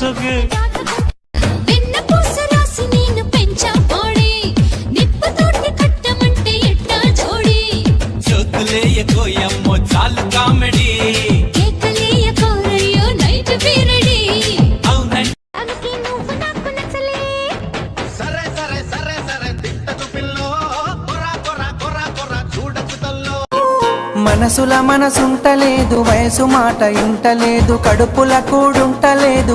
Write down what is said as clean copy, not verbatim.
మార్చకే కోయమ్మో చాలు కామెడీ మనసుల మనసుంటలేదు, వయసు మాట ఇంటలేదు, కడుపుల కూడుంటలేదు.